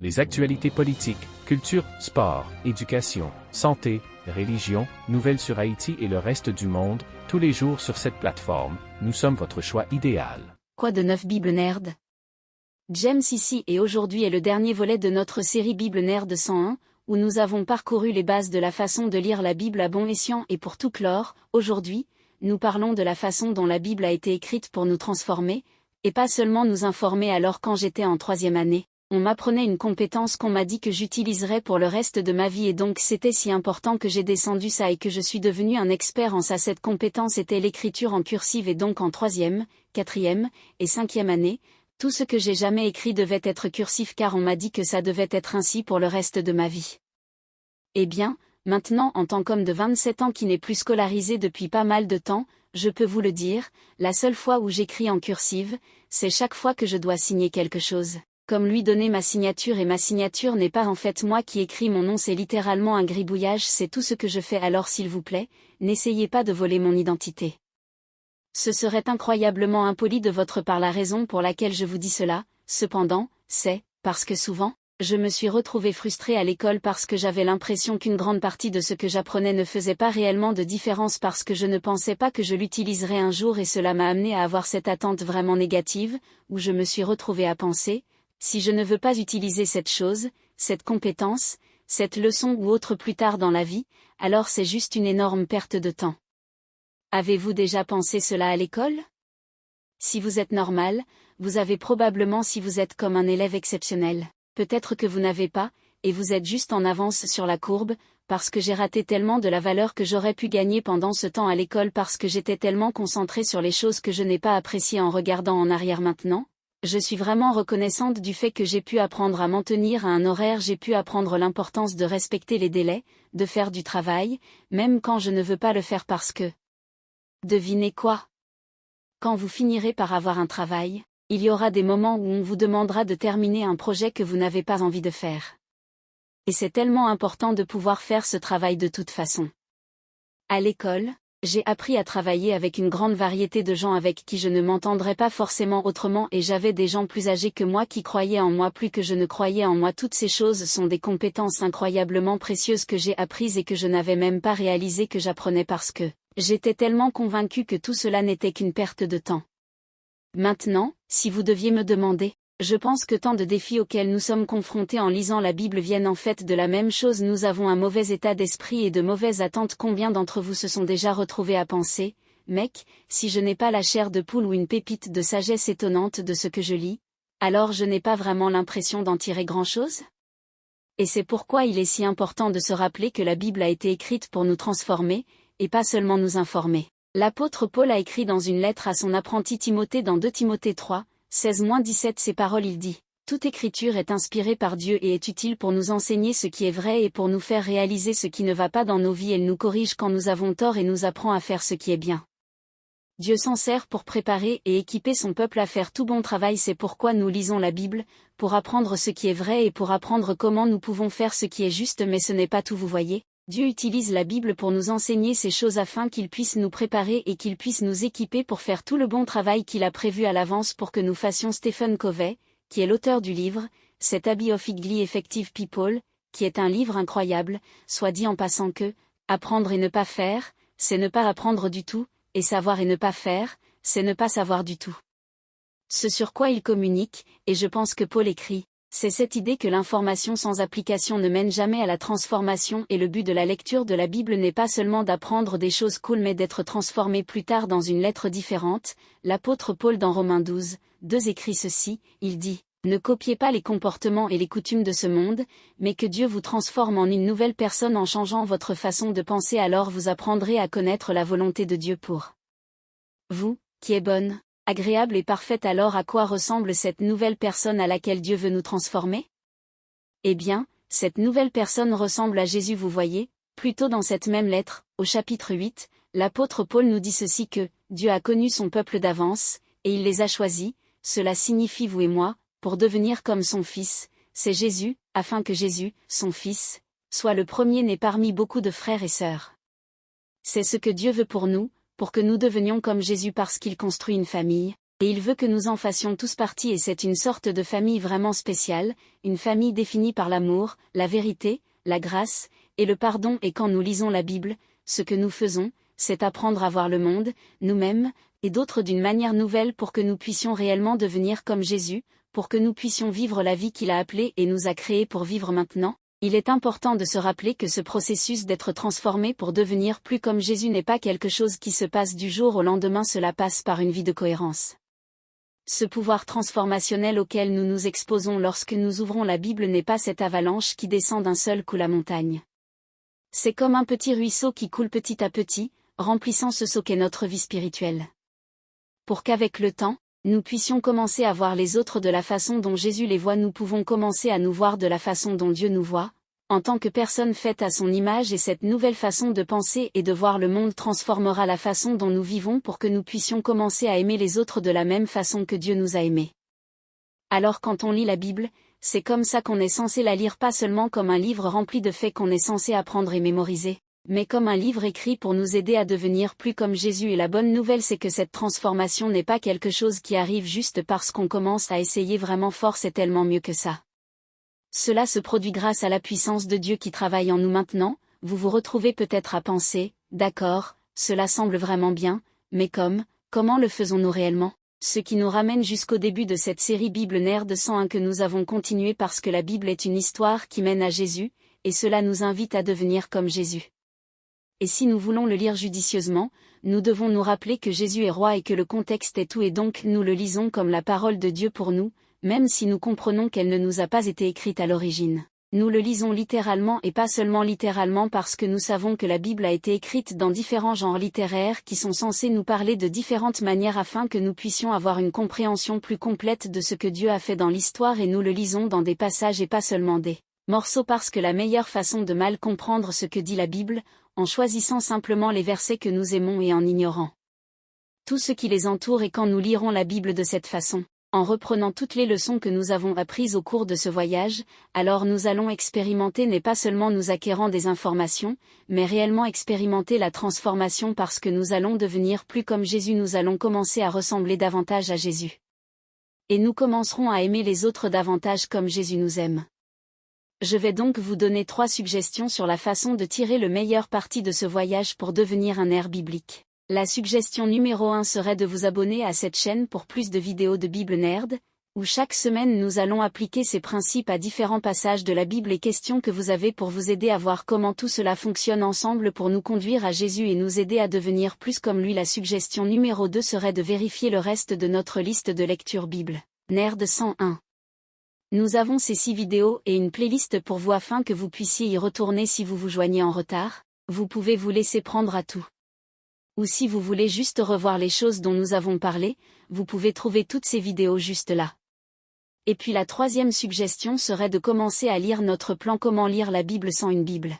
Les actualités politiques, culture, sport, éducation, santé, religion, nouvelles sur Haïti et le reste du monde, tous les jours sur cette plateforme, nous sommes votre choix idéal. Quoi de neuf Bible Nerd? James ici et aujourd'hui est le dernier volet de notre série Bible Nerd 101, où nous avons parcouru les bases de la façon de lire la Bible à bon escient et pour tout clore. Aujourd'hui, nous parlons de la façon dont la Bible a été écrite pour nous transformer, et pas seulement nous informer. Alors quand j'étais en 3e année, on m'apprenait une compétence qu'on m'a dit que j'utiliserais pour le reste de ma vie et donc c'était si important que j'ai descendu ça et que je suis devenu un expert en ça. Cette compétence était l'écriture en cursive et donc en 3e, 4e et 5e année, tout ce que j'ai jamais écrit devait être cursif car on m'a dit que ça devait être ainsi pour le reste de ma vie. Eh bien, maintenant en tant qu'homme de 27 ans qui n'est plus scolarisé depuis pas mal de temps, je peux vous le dire, la seule fois où j'écris en cursive, c'est chaque fois que je dois signer quelque chose. Comme lui donner ma signature et ma signature n'est pas en fait moi qui écris mon nom, c'est littéralement un gribouillage, c'est tout ce que je fais. Alors s'il vous plaît, n'essayez pas de voler mon identité. Ce serait incroyablement impoli de votre part. La raison pour laquelle je vous dis cela, cependant, c'est parce que souvent, je me suis retrouvée frustrée à l'école parce que j'avais l'impression qu'une grande partie de ce que j'apprenais ne faisait pas réellement de différence parce que je ne pensais pas que je l'utiliserais un jour et cela m'a amené à avoir cette attente vraiment négative, où je me suis retrouvée à penser, si je ne veux pas utiliser cette chose, cette compétence, cette leçon ou autre plus tard dans la vie, alors c'est juste une énorme perte de temps. Avez-vous déjà pensé cela à l'école? Si vous êtes normal, vous avez probablement si vous êtes comme un élève exceptionnel. Peut-être que vous n'avez pas, et vous êtes juste en avance sur la courbe, parce que j'ai raté tellement de la valeur que j'aurais pu gagner pendant ce temps à l'école parce que j'étais tellement concentrée sur les choses que je n'ai pas appréciées en regardant en arrière maintenant. Je suis vraiment reconnaissante du fait que j'ai pu apprendre à m'en tenir à un horaire, j'ai pu apprendre l'importance de respecter les délais, de faire du travail, même quand je ne veux pas le faire parce que... Devinez quoi? Quand vous finirez par avoir un travail, il y aura des moments où on vous demandera de terminer un projet que vous n'avez pas envie de faire. Et c'est tellement important de pouvoir faire ce travail de toute façon. À l'école, j'ai appris à travailler avec une grande variété de gens avec qui je ne m'entendrais pas forcément autrement et j'avais des gens plus âgés que moi qui croyaient en moi plus que je ne croyais en moi. Toutes ces choses sont des compétences incroyablement précieuses que j'ai apprises et que je n'avais même pas réalisé que j'apprenais parce que j'étais tellement convaincue que tout cela n'était qu'une perte de temps. Maintenant, si vous deviez me demander, je pense que tant de défis auxquels nous sommes confrontés en lisant la Bible viennent en fait de la même chose. Nous avons un mauvais état d'esprit et de mauvaises attentes. Combien d'entre vous se sont déjà retrouvés à penser, mec, si je n'ai pas la chair de poule ou une pépite de sagesse étonnante de ce que je lis, alors je n'ai pas vraiment l'impression d'en tirer grand-chose? Et c'est pourquoi il est si important de se rappeler que la Bible a été écrite pour nous transformer, et pas seulement nous informer. L'apôtre Paul a écrit dans une lettre à son apprenti Timothée dans 2 Timothée 3, 16-17 ces paroles. Il dit, « Toute écriture est inspirée par Dieu et est utile pour nous enseigner ce qui est vrai et pour nous faire réaliser ce qui ne va pas dans nos vies. Elle nous corrige quand nous avons tort et nous apprend à faire ce qui est bien. » Dieu s'en sert pour préparer et équiper son peuple à faire tout bon travail. C'est pourquoi nous lisons la Bible, pour apprendre ce qui est vrai et pour apprendre comment nous pouvons faire ce qui est juste. Mais ce n'est pas tout, vous voyez. Dieu utilise la Bible pour nous enseigner ces choses afin qu'il puisse nous préparer et qu'il puisse nous équiper pour faire tout le bon travail qu'il a prévu à l'avance pour que nous fassions. Stephen Covey, qui est l'auteur du livre « Cet Habit of Highly Effective People », qui est un livre incroyable, soit dit en passant que « apprendre et ne pas faire, c'est ne pas apprendre du tout, et savoir et ne pas faire, c'est ne pas savoir du tout. » Ce sur quoi il communique, et je pense que Paul écrit, c'est cette idée que l'information sans application ne mène jamais à la transformation et le but de la lecture de la Bible n'est pas seulement d'apprendre des choses cool mais d'être transformé plus tard dans une lettre différente. L'apôtre Paul dans Romains 12, 2 écrit ceci, il dit, « Ne copiez pas les comportements et les coutumes de ce monde, mais que Dieu vous transforme en une nouvelle personne en changeant votre façon de penser, alors vous apprendrez à connaître la volonté de Dieu pour vous, qui est bonne, agréable et parfaite. » Alors à quoi ressemble cette nouvelle personne à laquelle Dieu veut nous transformer? Eh bien, cette nouvelle personne ressemble à Jésus. Vous voyez, plus tôt dans cette même lettre, au chapitre 8, l'apôtre Paul nous dit ceci que « Dieu a connu son peuple d'avance, et il les a choisis, cela signifie vous et moi, pour devenir comme son Fils, c'est Jésus, afin que Jésus, son Fils, soit le premier-né parmi beaucoup de frères et sœurs. » C'est ce que Dieu veut pour nous, pour que nous devenions comme Jésus parce qu'il construit une famille, Et il veut que nous en fassions tous partie et c'est une sorte de famille vraiment spéciale, une famille définie par l'amour, la vérité, la grâce, et le pardon et quand nous lisons la Bible, ce que nous faisons, c'est apprendre à voir le monde, nous-mêmes, et d'autres d'une manière nouvelle pour que nous puissions réellement devenir comme Jésus, pour que nous puissions vivre la vie qu'il a appelée et nous a créés pour vivre maintenant. Il est important de se rappeler que ce processus d'être transformé pour devenir plus comme Jésus n'est pas quelque chose qui se passe du jour au lendemain, cela passe par une vie de cohérence. Ce pouvoir transformationnel auquel nous nous exposons lorsque nous ouvrons la Bible n'est pas cette avalanche qui descend d'un seul coup la montagne. C'est comme un petit ruisseau qui coule petit à petit, remplissant ce seau qu'est notre vie spirituelle. Pour qu'avec le temps, nous puissions commencer à voir les autres de la façon dont Jésus les voit, nous pouvons commencer à nous voir de la façon dont Dieu nous voit, en tant que personne faite à son image, et cette nouvelle façon de penser et de voir le monde transformera la façon dont nous vivons pour que nous puissions commencer à aimer les autres de la même façon que Dieu nous a aimés. Alors quand on lit la Bible, c'est comme ça qu'on est censé la lire, pas seulement comme un livre rempli de faits qu'on est censé apprendre et mémoriser, mais comme un livre écrit pour nous aider à devenir plus comme Jésus. Et la bonne nouvelle, c'est que cette transformation n'est pas quelque chose qui arrive juste parce qu'on commence à essayer vraiment fort, c'est tellement mieux que ça. Cela se produit grâce à la puissance de Dieu qui travaille en nous maintenant. Vous vous retrouvez peut-être à penser, d'accord, cela semble vraiment bien, mais comment le faisons-nous réellement? Ce qui nous ramène jusqu'au début de cette série Bible Nerd 101 que nous avons continué parce que la Bible est une histoire qui mène à Jésus, et cela nous invite à devenir comme Jésus. Et si nous voulons le lire judicieusement, nous devons nous rappeler que Jésus est roi et que le contexte est tout, et donc nous le lisons comme la parole de Dieu pour nous, même si nous comprenons qu'elle ne nous a pas été écrite à l'origine. Nous le lisons littéralement et pas seulement littéralement parce que nous savons que la Bible a été écrite dans différents genres littéraires qui sont censés nous parler de différentes manières afin que nous puissions avoir une compréhension plus complète de ce que Dieu a fait dans l'histoire, et nous le lisons dans des passages et pas seulement des morceaux parce que la meilleure façon de mal comprendre ce que dit la Bible, en choisissant simplement les versets que nous aimons et en ignorant tout ce qui les entoure, et quand nous lirons la Bible de cette façon, en reprenant toutes les leçons que nous avons apprises au cours de ce voyage, alors nous allons expérimenter n'est pas seulement nous acquérant des informations, mais réellement expérimenter la transformation parce que nous allons devenir plus comme Jésus, nous allons commencer à ressembler davantage à Jésus. Et nous commencerons à aimer les autres davantage comme Jésus nous aime. Je vais donc vous donner 3 suggestions sur la façon de tirer le meilleur parti de ce voyage pour devenir un air biblique. La suggestion numéro 1 serait de vous abonner à cette chaîne pour plus de vidéos de Bible Nerd, où chaque semaine nous allons appliquer ces principes à différents passages de la Bible et questions que vous avez pour vous aider à voir comment tout cela fonctionne ensemble pour nous conduire à Jésus et nous aider à devenir plus comme lui. La suggestion numéro 2 serait de vérifier le reste de notre liste de lecture Bible Nerd 101. Nous avons ces 6 vidéos et une playlist pour vous afin que vous puissiez y retourner si vous vous joignez en retard. Vous pouvez vous laisser prendre à tout. Ou si vous voulez juste revoir les choses dont nous avons parlé, vous pouvez trouver toutes ces vidéos juste là. Et puis la 3e suggestion serait de commencer à lire notre plan Comment lire la Bible sans une Bible.